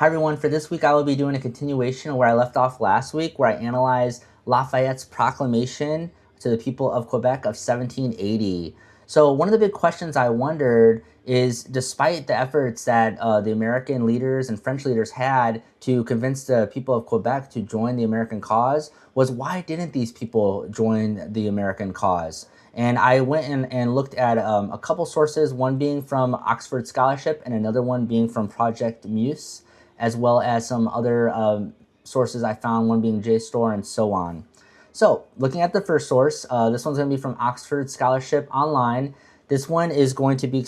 Hi everyone, for this week I will be doing a continuation of where I left off last week, where I analyzed Lafayette's proclamation to the people of Quebec of 1780. So one of the big questions I wondered is, despite the efforts that the American leaders and French leaders had to convince the people of Quebec to join the American cause, was why didn't these people join the American cause? And I went and looked at a couple sources, one being from Oxford Scholarship and another one being from Project Muse, as well as some other sources I found, one being JSTOR and so on. So looking at the first source, this one's going to be from Oxford Scholarship Online. This one is going to be,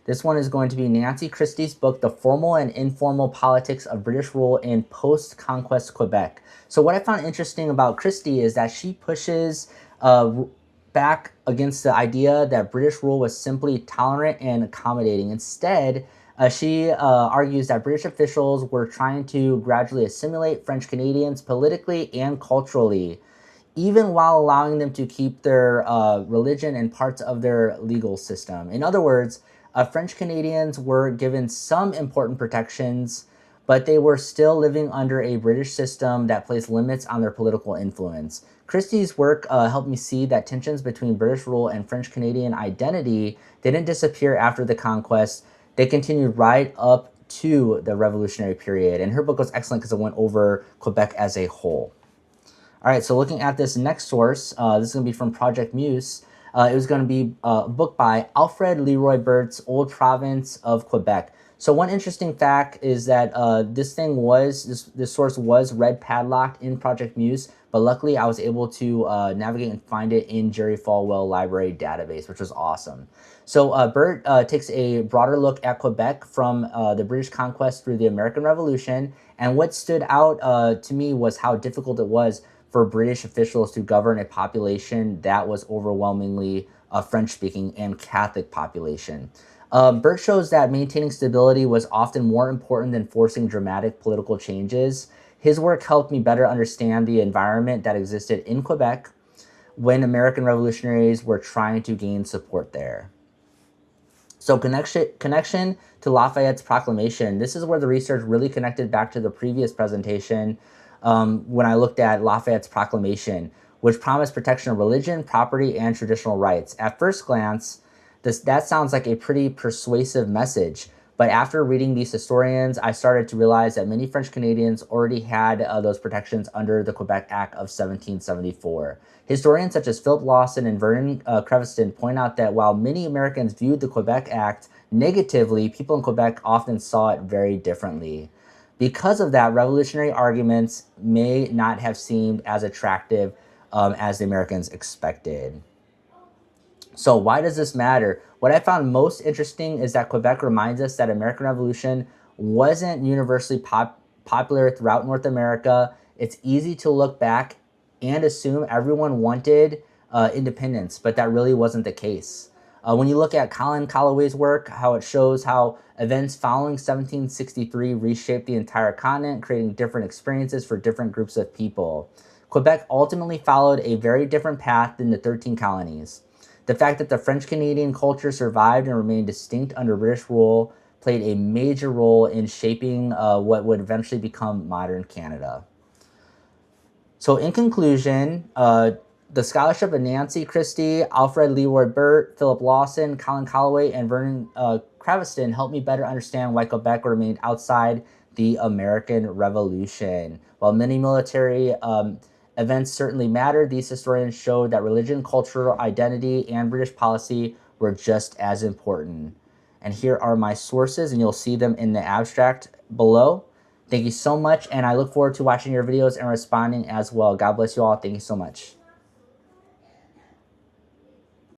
this one is going to be Nancy Christie's book, The Formal and Informal Politics of British Rule in Post-Conquest Quebec. So what I found interesting about Christie is that she pushes back against the idea that British rule was simply tolerant and accommodating. Instead, she argues that British officials were trying to gradually assimilate French Canadians politically and culturally, even while allowing them to keep their religion and parts of their legal system. In other words, French Canadians were given some important protections, but they were still living under a British system that placed limits on their political influence. Christie's work helped me see that tensions between British rule and French Canadian identity didn't disappear after the conquest. They continued right up to the Revolutionary period. And her book was excellent because it went over Quebec as a whole. All right, so looking at this next source, this is going to be from Project Muse. It was going to be a book by Alfred Leroy Burt's Old Province of Quebec. So one interesting fact is that this source was red padlocked in Project Muse, but luckily I was able to navigate and find it in Jerry Falwell Library database, which was awesome. So Burt takes a broader look at Quebec from the British conquest through the American Revolution, and what stood out to me was how difficult it was for British officials to govern a population that was overwhelmingly French-speaking and Catholic population. Burt shows that maintaining stability was often more important than forcing dramatic political changes. His work helped me better understand the environment that existed in Quebec when American revolutionaries were trying to gain support there. So connection to Lafayette's proclamation. This is where the research really connected back to the previous presentation when I looked at Lafayette's proclamation, which promised protection of religion, property, and traditional rights. At first glance, that sounds like a pretty persuasive message. But after reading these historians, I started to realize that many French Canadians already had those protections under the Quebec Act of 1774. Historians such as Philip Lawson and Vernon Creviston point out that while many Americans viewed the Quebec Act negatively, people in Quebec often saw it very differently. Because of that, revolutionary arguments may not have seemed as attractive as the Americans expected. So why does this matter? What I found most interesting is that Quebec reminds us that American Revolution wasn't universally popular throughout North America. It's easy to look back and assume everyone wanted independence, but that really wasn't the case. When you look at Colin Calloway's work, how it shows how events following 1763 reshaped the entire continent, creating different experiences for different groups of people. Quebec ultimately followed a very different path than the 13 colonies. The fact that the French-Canadian culture survived and remained distinct under British rule played a major role in shaping what would eventually become modern Canada. So in conclusion, the scholarship of Nancy Christie, Alfred Leroy Burt, Philip Lawson, Colin Calloway, and Vernon Creviston helped me better understand why Quebec remained outside the American Revolution. While many military events certainly mattered, these historians showed that religion, cultural identity, and British policy were just as important. And here are my sources, and you'll see them in the abstract below. Thank you so much, and I look forward to watching your videos and responding as well. God bless you all. Thank you so much.